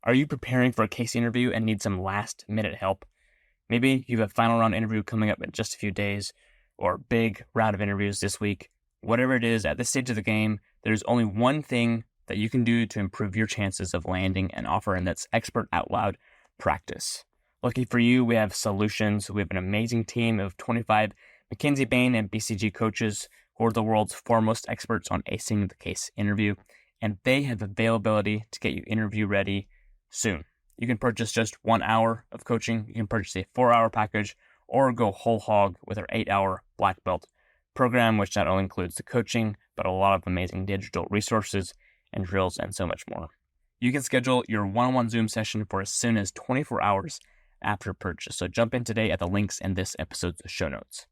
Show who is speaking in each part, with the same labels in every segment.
Speaker 1: Are you preparing for a case interview and need some last-minute help? Maybe you have a final round interview coming up in just a few days, or a big round of interviews this week. Whatever it is, at this stage of the game, there's only one thing that you can do to improve your chances of landing an offer, and that's expert out loud practice. Lucky for you, we have solutions. We have an amazing team of 25 McKinsey, Bain, and BCG coaches who are the world's foremost experts on acing the case interview, and they have availability to get you interview ready soon. You can purchase just 1 hour of coaching, you can purchase a 4-hour package, or go whole hog with our 8-hour black belt program, which not only includes the coaching, but a lot of amazing digital resources and drills and so much more. You can schedule your one-on-one Zoom session for as soon as 24 hours after purchase. So jump in today at the links in this episode's show notes.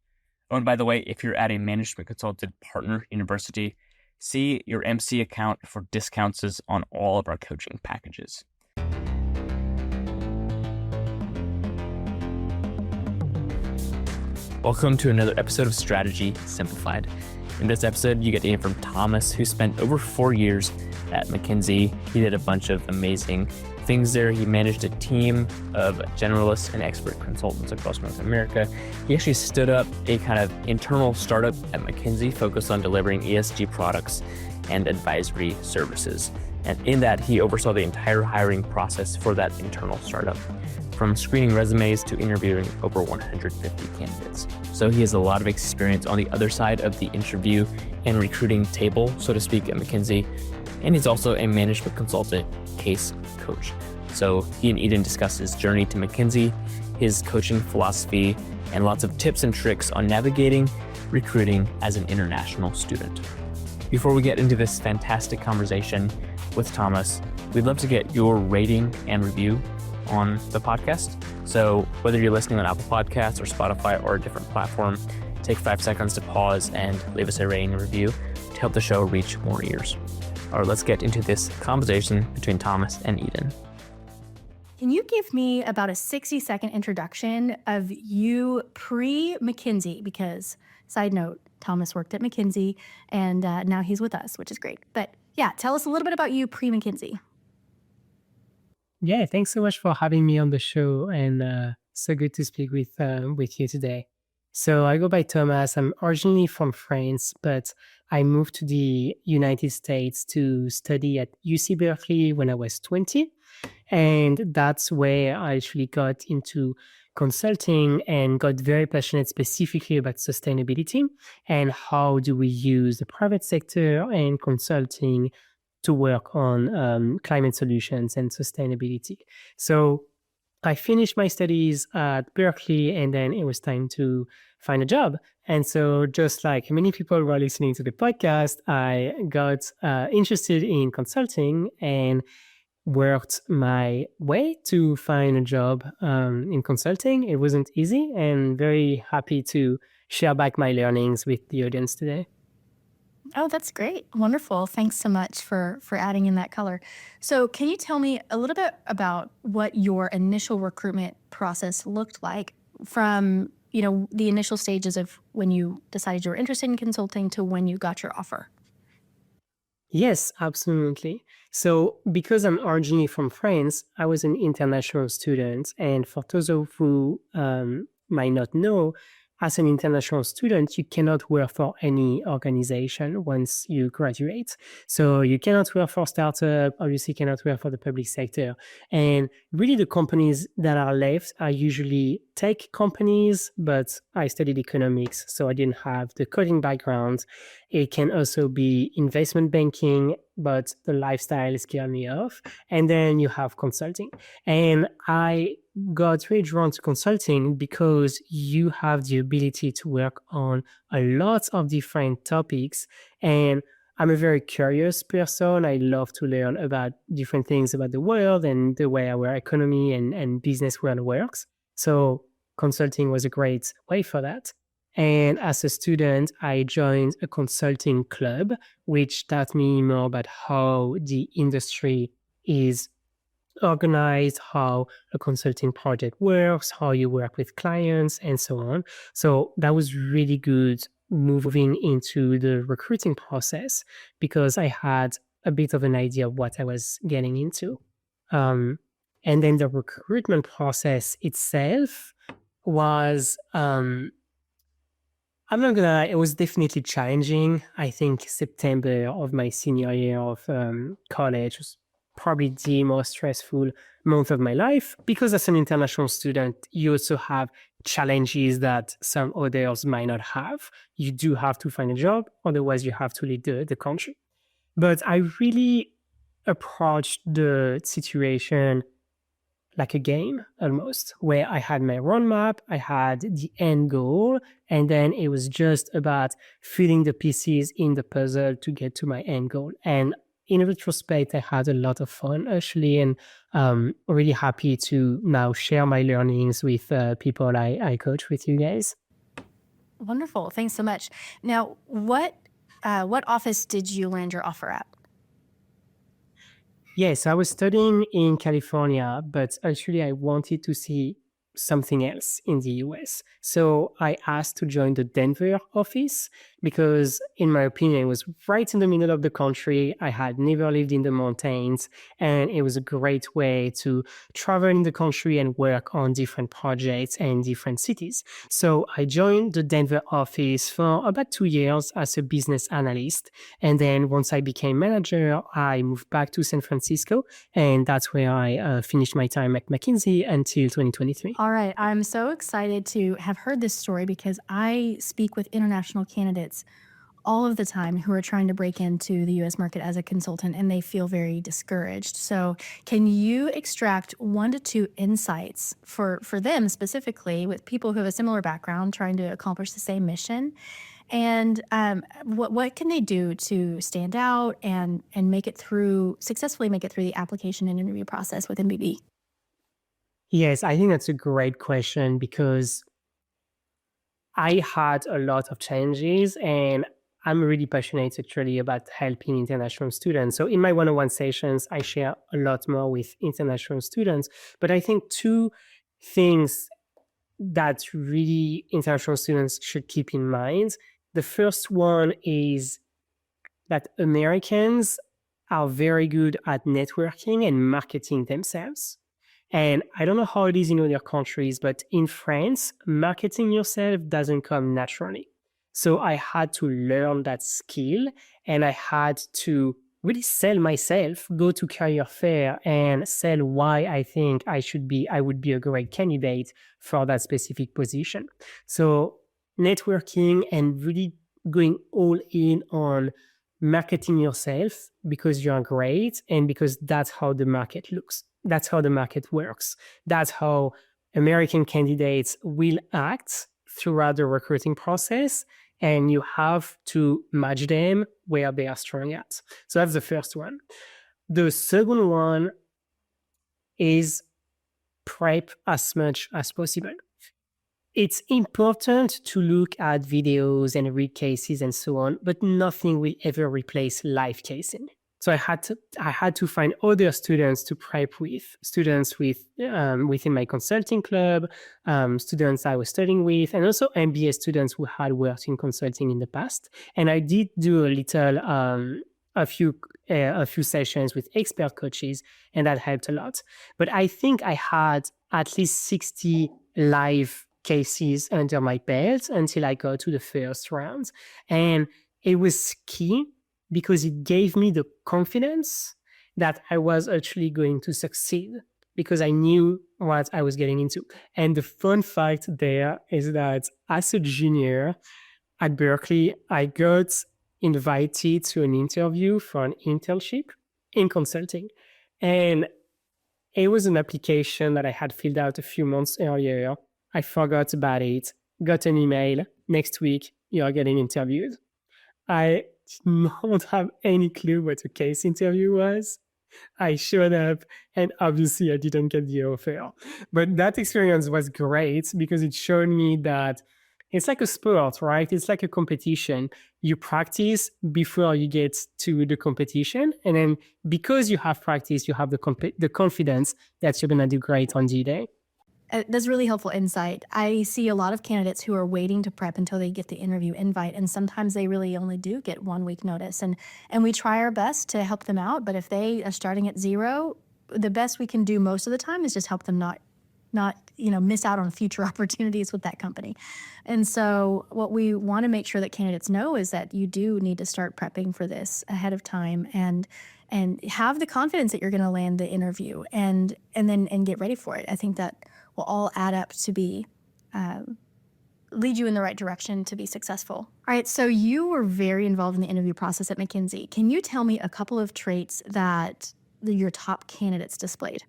Speaker 1: Oh, and by the way, if you're at a management consulted partner university, see your MC account for discounts on all of our coaching packages. Welcome to another episode of Strategy Simplified. In this episode, you get to hear from Thomas, who spent over 4 years at McKinsey. He did a bunch of amazing things there. He managed a team of generalists and expert consultants across North America. He actually stood up a kind of internal startup at McKinsey focused on delivering ESG products and advisory services. And in that, he oversaw the entire hiring process for that internal startup, from screening resumes to interviewing over 150 candidates. So he has a lot of experience on the other side of the interview and recruiting table, so to speak, at McKinsey. And he's also a management consultant case coach. So he and Eden discuss his journey to McKinsey, his coaching philosophy, and lots of tips and tricks on navigating recruiting as an international student. Before we get into this fantastic conversation with Thomas, we'd love to get your rating and review on the podcast. So whether you're listening on Apple Podcasts or Spotify or a different platform, take 5 seconds to pause and leave us a rating and review to help the show reach more ears. All right, let's get into this conversation between Thomas and Eden.
Speaker 2: Can you give me about a 60-second introduction of you pre-McKinsey? Because, side note, Thomas worked at McKinsey and now he's with us, which is great. But yeah, tell us a little bit about you pre-McKinsey.
Speaker 3: Yeah, thanks so much for having me on the show, and so good to speak with you today. So I go by Thomas. I'm originally from France, but I moved to the United States to study at UC Berkeley when I was 20, and that's where I actually got into consulting and got very passionate specifically about sustainability and how do we use the private sector and consulting to work on climate solutions and sustainability. So I finished my studies at Berkeley, and then it was time to find a job. And so just like many people who are listening to the podcast, I got interested in consulting and worked my way to find a job in consulting. It wasn't easy, and very happy to share back my learnings with the audience today.
Speaker 2: Oh, that's great. Wonderful. Thanks so much for adding in that color. So can you tell me a little bit about what your initial recruitment process looked like from, the initial stages of when you decided you were interested in consulting to when you got your offer?
Speaker 3: Yes, absolutely. So because I'm originally from France, I was an international student. And for those of who might not know, as an international student, you cannot work for any organization once you graduate. So you cannot work for a startup, obviously cannot work for the public sector. And really the companies that are left are usually tech companies, but I studied economics, so I didn't have the coding background. It can also be investment banking, but the lifestyle scared me off. And then you have consulting. And I got really drawn to consulting because you have the ability to work on a lot of different topics. And I'm a very curious person. I love to learn about different things about the world and the way our economy and business world works. So consulting was a great way for that. And as a student, I joined a consulting club, which taught me more about how the industry is organized, how a consulting project works, how you work with clients, and so on. So that was really good moving into the recruiting process because I had a bit of an idea of what I was getting into. And then the recruitment process itself was, I'm not gonna lie, it was definitely challenging. I think September of my senior year of college was probably the most stressful month of my life because as an international student, you also have challenges that some others might not have. You do have to find a job, otherwise you have to leave the country. But I really approached the situation like a game almost, where I had my roadmap, I had the end goal, and then it was just about fitting the pieces in the puzzle to get to my end goal. And in retrospect, I had a lot of fun actually, and really happy to now share my learnings with people I coach with you guys.
Speaker 2: Wonderful. Thanks so much. Now, what office did you land your offer at?
Speaker 3: Yes, I was studying in California, but actually I wanted to see something else in the US. So I asked to join the Denver office because, in my opinion, it was right in the middle of the country. I had never lived in the mountains, and it was a great way to travel in the country and work on different projects and different cities. So I joined the Denver office for about 2 years as a business analyst. And then once I became manager, I moved back to San Francisco, and that's where I finished my time at McKinsey until 2023.
Speaker 2: All right. I'm so excited to have heard this story because I speak with international candidates all of the time who are trying to break into the US market as a consultant and they feel very discouraged. So, can you extract 1 to 2 insights for them specifically with people who have a similar background trying to accomplish the same mission? And what can they do to stand out and successfully make it through the application and interview process with MBB?
Speaker 3: Yes, I think that's a great question because I had a lot of challenges and I'm really passionate actually about helping international students. So in my one-on-one sessions, I share a lot more with international students. But I think two things that really international students should keep in mind. The first one is that Americans are very good at networking and marketing themselves. And I don't know how it is in other countries, but in France, marketing yourself doesn't come naturally. So I had to learn that skill and I had to really sell myself, go to career fair and sell why I think I would be a great candidate for that specific position. So networking and really going all in on marketing yourself because you're great and because that's how the market looks. That's how the market works. That's how American candidates will act throughout the recruiting process. And you have to match them where they are strong at. So that's the first one. The second one is prep as much as possible. It's important to look at videos and read cases and so on, but nothing will ever replace live casing. So I had to find other students to prep with, students within my consulting club, students I was studying with, and also MBA students who had worked in consulting in the past. And I did do a few sessions with expert coaches, and that helped a lot. But I think I had at least 60 live cases under my belt until I got to the first round. And it was key because it gave me the confidence that I was actually going to succeed because I knew what I was getting into. And the fun fact there is that as a junior at Berkeley, I got invited to an interview for an internship in consulting. And it was an application that I had filled out a few months earlier. I forgot about it, got an email, next week, you're getting interviewed. I don't have any clue what a case interview was. I showed up and obviously I didn't get the offer. But that experience was great because it showed me that it's like a sport, right? It's like a competition. You practice before you get to the competition. And then because you have practice, you have the confidence that you're going to do great on D-Day.
Speaker 2: That's really helpful insight. I see a lot of candidates who are waiting to prep until they get the interview invite, and sometimes they really only do get 1 week notice. And we try our best to help them out, but if they are starting at zero, the best we can do most of the time is just help them not miss out on future opportunities with that company. And so what we want to make sure that candidates know is that you do need to start prepping for this ahead of time and have the confidence that you're going to land the interview and get ready for it. I think that will all add up to be lead you in the right direction to be successful. All right, so you were very involved in the interview process at McKinsey. Can you tell me a couple of traits that your top candidates displayed?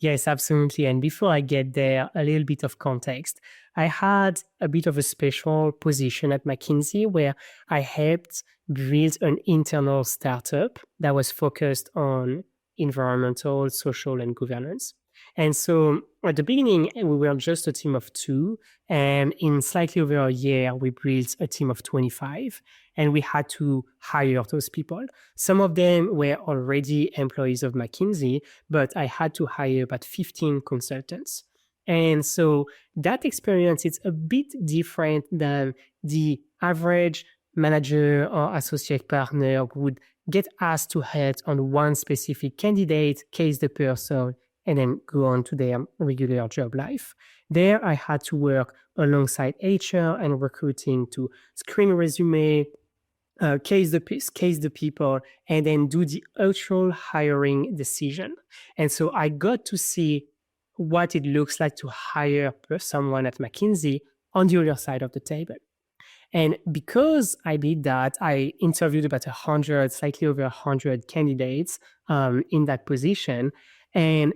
Speaker 3: Yes, absolutely. And before I get there, a little bit of context. I had a bit of a special position at McKinsey where I helped build an internal startup that was focused on environmental, social, and governance. And so at the beginning, we were just a team of 2. And in slightly over a year, we built a team of 25. And we had to hire those people. Some of them were already employees of McKinsey, but I had to hire about 15 consultants. And so that experience is a bit different than the average manager or associate partner would get asked to head on one specific candidate, case the person, and then go on to their regular job life. There, I had to work alongside HR and recruiting to screen resume, case the people, and then do the actual hiring decision. And so I got to see what it looks like to hire someone at McKinsey on the other side of the table. And because I did that, I interviewed about 100, slightly over 100 candidates in that position. And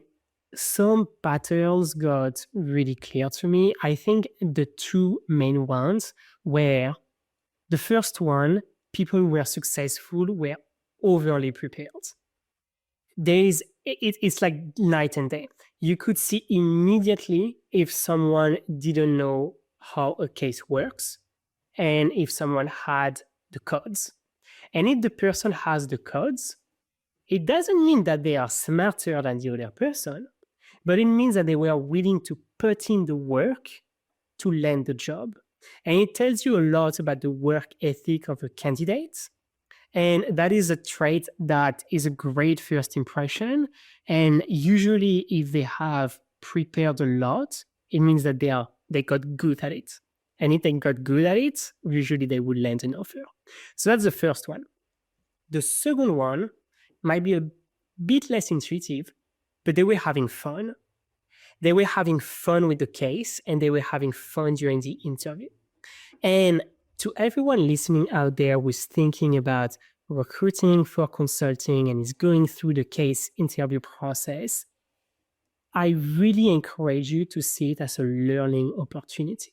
Speaker 3: some patterns got really clear to me. I think the 2 main ones were, the first one, people who were successful were overly prepared. It's like night and day. You could see immediately if someone didn't know how a case works and if someone had the codes. And if the person has the codes, it doesn't mean that they are smarter than the other person, but it means that they were willing to put in the work to land the job. And it tells you a lot about the work ethic of a candidate. And that is a trait that is a great first impression. And usually if they have prepared a lot, it means that they got good at it. And if they got good at it, usually they would land an offer. So that's the first one. The second one might be a bit less intuitive, but they were having fun. They were having fun with the case and they were having fun during the interview. And to everyone listening out there who's thinking about recruiting for consulting and is going through the case interview process, I really encourage you to see it as a learning opportunity.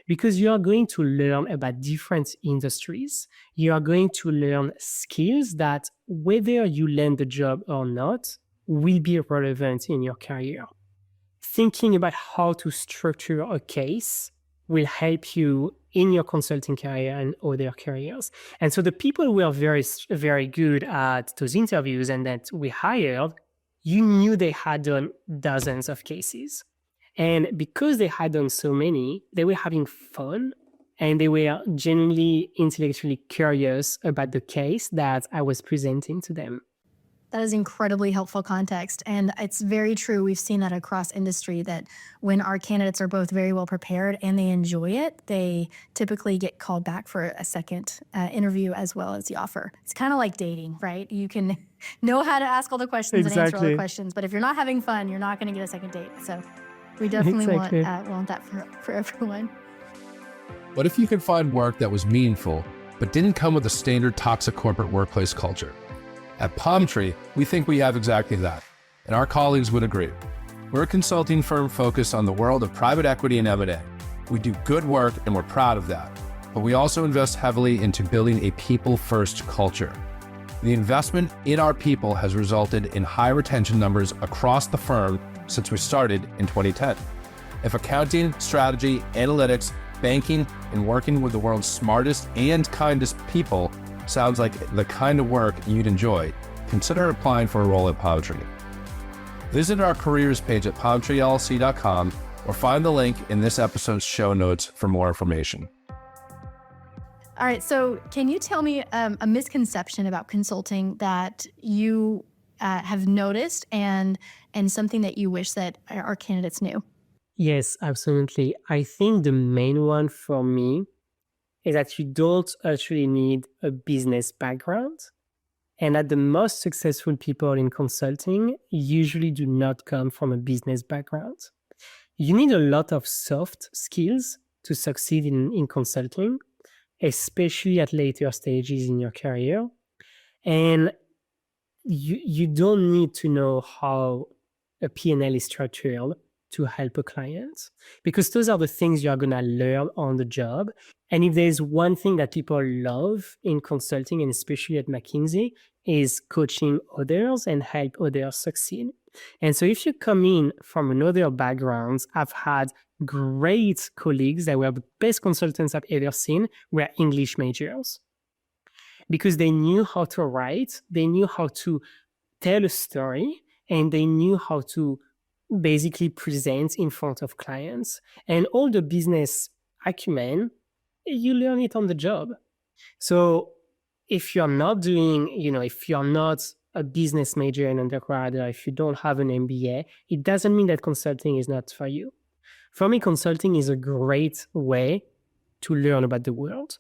Speaker 3: Because you are going to learn about different industries. You are going to learn skills that, whether you land the job or not, will be relevant in your career. Thinking about how to structure a case will help you in your consulting career and other careers. And so the people who are very, very good at those interviews and that we hired, you knew they had done dozens of cases. And because they had done so many, they were having fun and they were genuinely intellectually curious about the case that I was presenting to them.
Speaker 2: That is incredibly helpful context. And it's very true. We've seen that across industry, that when our candidates are both very well prepared and they enjoy it, they typically get called back for a second interview as well as the offer. It's kind of like dating, right? You can know how to ask all the questions and answer all the questions, but if you're not having fun, you're not going to get a second date. So we definitely want that for everyone.
Speaker 4: What if you could find work that was meaningful, but didn't come with a standard toxic corporate workplace culture? At Palm Tree, we think we have exactly that, and our colleagues would agree. We're a consulting firm focused on the world of private equity and M&A. We do good work, and we're proud of that, but we also invest heavily into building a people-first culture. The investment in our people has resulted in high retention numbers across the firm since we started in 2010. If accounting, strategy, analytics, banking, and working with the world's smartest and kindest people sounds like the kind of work you'd enjoy, consider applying for a role at Palm Tree. Visit our careers page at palmtreellc.com or find the link in this episode's show notes for more information.
Speaker 2: All right. So, can you tell me a misconception about consulting that you have noticed, and something that you wish that our candidates knew?
Speaker 3: Yes, absolutely. I think the main one for me is that you don't actually need a business background, and that the most successful people in consulting usually do not come from a business background. You need a lot of soft skills to succeed in consulting, especially at later stages in your career. And you don't need to know how a P&L is structured to help a client, because those are the things you're going to learn on the job. And if there's one thing that people love in consulting, and especially at McKinsey, is coaching others and help others succeed. And so if you come in from another background, I've had great colleagues that were the best consultants I've ever seen were English majors, because they knew how to write, they knew how to tell a story, and they knew how to basically present in front of clients. And all the business acumen, you learn it on the job. So if you're not doing, if you're not a business major in undergrad, or if you don't have an MBA, it doesn't mean that consulting is not for you. For me, consulting is a great way to learn about the world,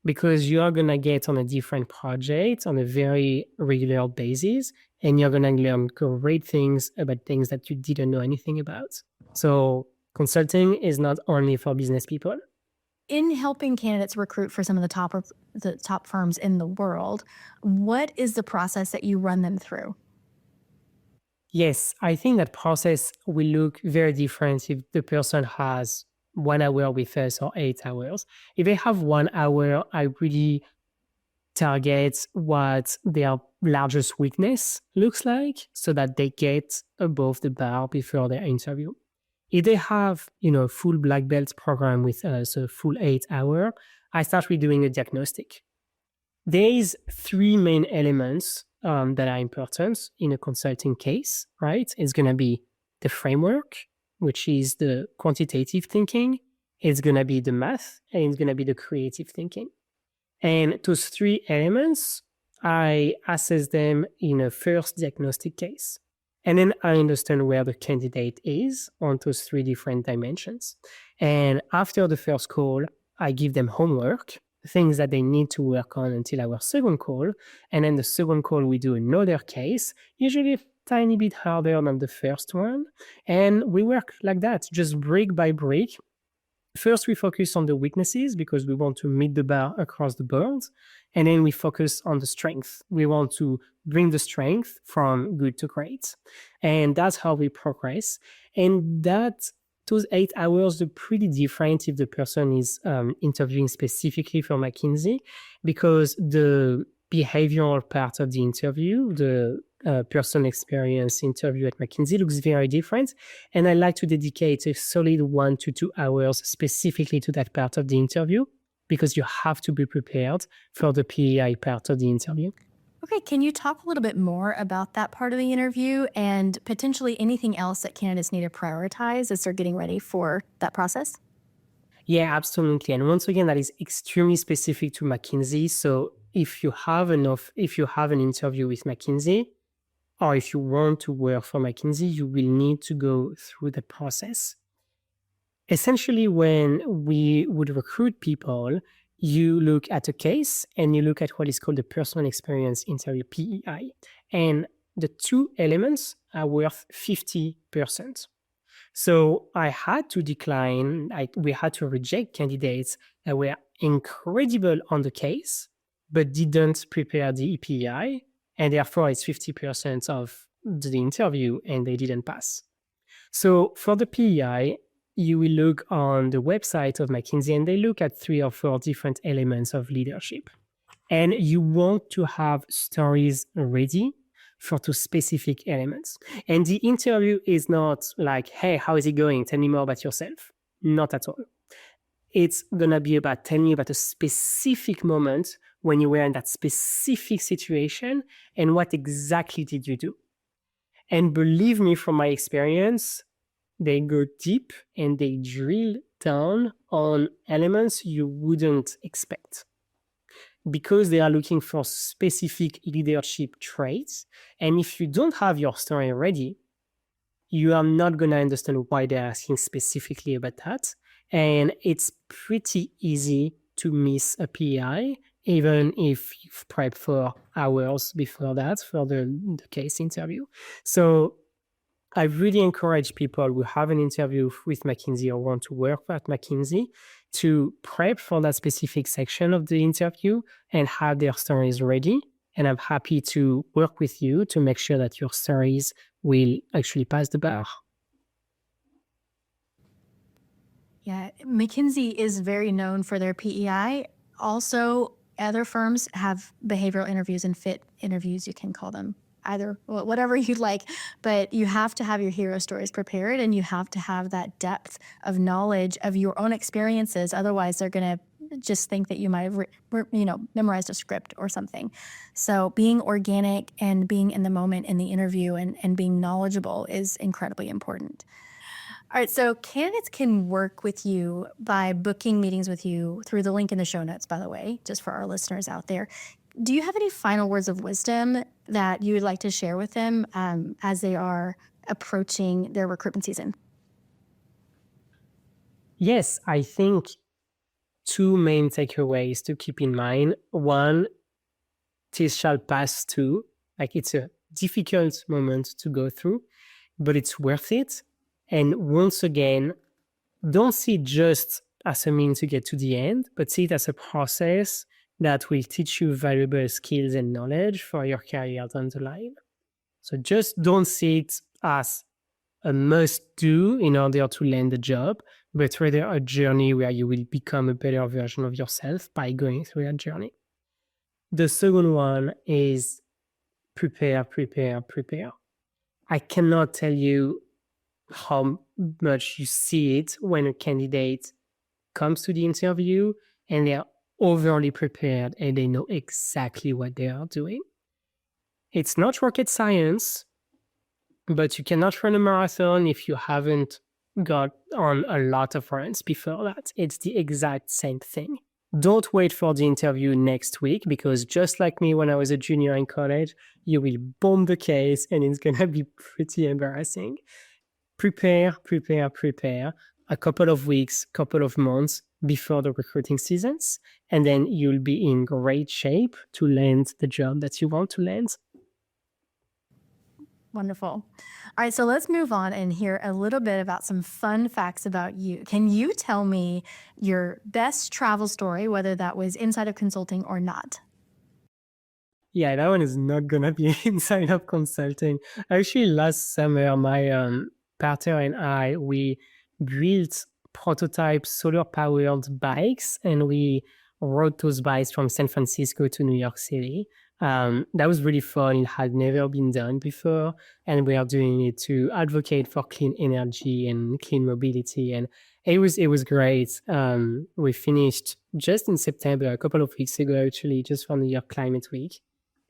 Speaker 3: because you are going to get on a different project on a very regular basis, and you're going to learn great things about things that you didn't know anything about. So consulting is not only for business people.
Speaker 2: In helping candidates recruit for some of the top firms in the world, what is the process that you run them through?
Speaker 3: Yes, I think that process will look very different if the person has 1 hour with us or 8 hours. If they have 1 hour, I really target what their largest weakness looks like, so that they get above the bar before their interview. If they have, a full black belt program with us, a full 8 hour, I start with doing a diagnostic. There is 3 main elements that are important in a consulting case, right? It's going to be the framework, which is the quantitative thinking. It's going to be the math, and it's going to be the creative thinking. And those 3 elements, I assess them in a first diagnostic case. And then I understand where the candidate is on those 3 different dimensions. And after the first call, I give them homework, things that they need to work on until our second call. And then the second call, we do another case, usually a tiny bit harder than the first one. And we work like that, just brick by brick. First, we focus on the weaknesses, because we want to meet the bar across the board. And then we focus on the strength. We want to bring the strength from good to great. And that's how we progress. And those 8 hours are pretty different if the person is interviewing specifically for McKinsey, because the behavioral part of the interview, the person experience interview at McKinsey, looks very different. And I like to dedicate a solid 1 to 2 hours specifically to that part of the interview, because you have to be prepared for the PEI part of the interview.
Speaker 2: Okay, can you talk a little bit more about that part of the interview, and potentially anything else that candidates need to prioritize as they're getting ready for that process?
Speaker 3: Yeah, absolutely. And once again, that is extremely specific to McKinsey. So if you have an interview with McKinsey, or if you want to work for McKinsey, you will need to go through the process. Essentially, when we would recruit people, you look at a case and you look at what is called the personal experience interview, PEI. And the 2 elements are worth 50%. So I had to decline, we had to reject candidates that were incredible on the case, but didn't prepare the PEI. And therefore, it's 50% of the interview, and they didn't pass. So for the PEI, you will look on the website of McKinsey, and they look at 3 or 4 different elements of leadership. And you want to have stories ready for 2 specific elements. And the interview is not like, hey, how is it going? Tell me more about yourself. Not at all. It's going to be about telling you about a specific moment when you were in that specific situation, and what exactly did you do. And believe me, from my experience, they go deep and they drill down on elements you wouldn't expect because they are looking for specific leadership traits. And if you don't have your story ready, you are not going to understand why they're asking specifically about that. And it's pretty easy to miss a PI, even if you've prepped for hours before that for the case interview. So I really encourage people who have an interview with McKinsey or want to work at McKinsey to prep for that specific section of the interview and have their stories ready. And I'm happy to work with you to make sure that your stories will actually pass the bar.
Speaker 2: Yeah, McKinsey is very known for their PEI. Also, other firms have behavioral interviews and fit interviews, you can call them. Either, whatever you'd like, but you have to have your hero stories prepared and you have to have that depth of knowledge of your own experiences. Otherwise, they're going to just think that you might have memorized a script or something. So being organic and being in the moment in the interview and being knowledgeable is incredibly important. All right, so candidates can work with you by booking meetings with you through the link in the show notes, by the way, just for our listeners out there. Do you have any final words of wisdom that you would like to share with them as they are approaching their recruitment season?
Speaker 3: Yes, I think two main takeaways to keep in mind. One, this shall pass too. Like, it's a difficult moment to go through, but it's worth it. And once again, don't see it just as a means to get to the end, but see it as a process that will teach you valuable skills and knowledge for your career down the line. So just don't see it as a must-do in order to land a job, but rather a journey where you will become a better version of yourself by going through that journey. The second one is prepare. I cannot tell you how much you see it when a candidate comes to the interview and they are overly prepared and they know exactly what they are doing. It's not rocket science, but you cannot run a marathon if you haven't got on a lot of runs before that. It's the exact same thing. Don't wait for the interview next week, because just like me when I was a junior in college, you will bomb the case and it's going to be pretty embarrassing. Prepare a couple of weeks, couple of months before the recruiting seasons, and then you'll be in great shape to land the job that you want to land.
Speaker 2: Wonderful. All right, so let's move on and hear a little bit about some fun facts about you. Can you tell me your best travel story, whether that was inside of consulting or not?
Speaker 3: Yeah, that one is not gonna be inside of consulting. Actually, last summer, my partner and I, we built prototype solar-powered bikes, and we rode those bikes from San Francisco to New York City. That was really fun. It had never been done before, and we are doing it to advocate for clean energy and clean mobility. And it was great. We finished just in September, a couple of weeks ago, actually, just for New York Climate Week.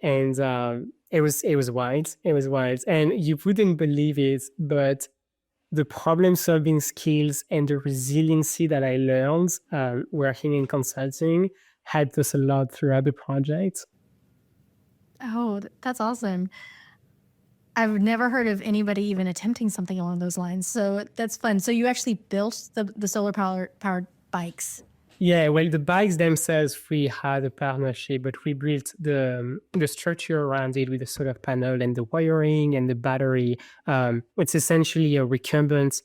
Speaker 3: And it was wild. It was wild. And you wouldn't believe it, but the problem-solving skills and the resiliency that I learned working in consulting helped us a lot throughout the project.
Speaker 2: Oh, that's awesome. I've never heard of anybody even attempting something along those lines. So that's fun. So you actually built the solar powered bikes.
Speaker 3: Yeah, well, the bikes themselves, we had a partnership, but we built the structure around it with the solar panel and the wiring and the battery. It's essentially a recumbent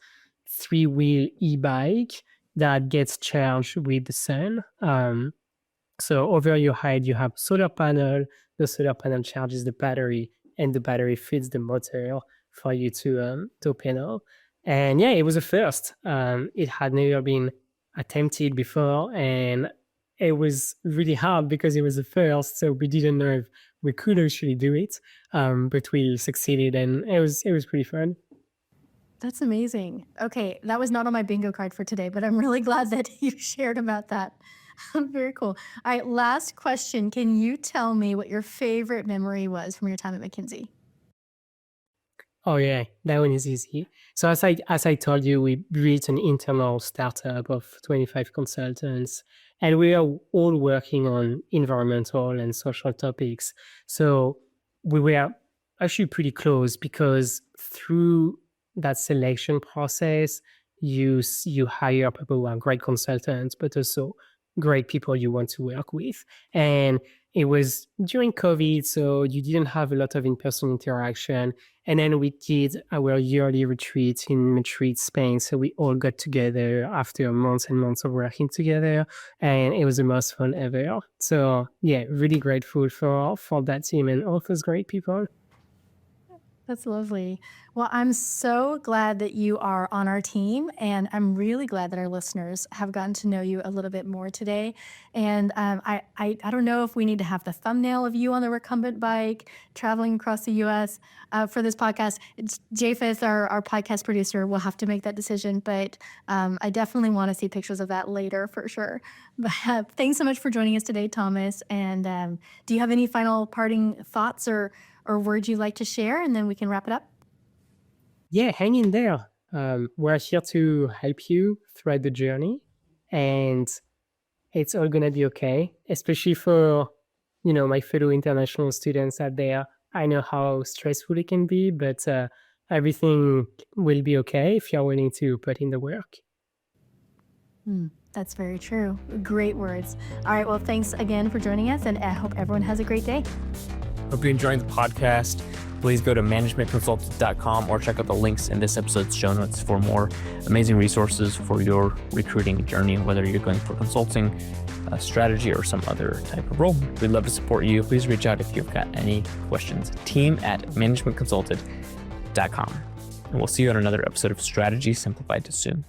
Speaker 3: 3-wheel e-bike that gets charged with the sun. So over your head, you have a solar panel. The solar panel charges the battery, and the battery feeds the motor for you to pedal. And yeah, it was a first. It had never been attempted before, and it was really hard because it was the first, so we didn't know if we could actually do it, but we succeeded, and it was pretty fun.
Speaker 2: That's amazing. Okay, that was not on my bingo card for today, but I'm really glad that you shared about that. Very cool. All right, last question. Can you tell me what your favorite memory was from your time at McKinsey?
Speaker 3: Oh yeah, that one is easy. So as I told you, we built an internal startup of 25 consultants, and we are all working on environmental and social topics. So we were actually pretty close because through that selection process, you hire people who are great consultants, but also great people you want to work with. And it was during COVID, so you didn't have a lot of in-person interaction. And then we did our yearly retreat in Madrid, Spain. So we all got together after months and months of working together, and it was the most fun ever. So yeah, really grateful for that team and all those great people.
Speaker 2: That's lovely. Well, I'm so glad that you are on our team, and I'm really glad that our listeners have gotten to know you a little bit more today. And I don't know if we need to have the thumbnail of you on the recumbent bike traveling across the U.S. For this podcast. It's Japheth, our podcast producer, will have to make that decision, but I definitely want to see pictures of that later for sure. But thanks so much for joining us today, Thomas. And do you have any final parting thoughts or words you'd like to share, and then we can wrap it up?
Speaker 3: Yeah, hang in there. We're here to help you throughout the journey, and it's all gonna be okay. Especially for my fellow international students out there. I know how stressful it can be, but everything will be okay if you're willing to put in the work.
Speaker 2: That's very true. Great words. All right. Well, thanks again for joining us, and I hope everyone has a great day.
Speaker 1: Hope you're enjoying the podcast. Please go to managementconsultant.com or check out the links in this episode's show notes for more amazing resources for your recruiting journey, whether you're going for consulting, strategy, or some other type of role. We'd love to support you. Please reach out if you've got any questions. Team@managementconsultant.com. And we'll see you on another episode of Strategy Simplified soon.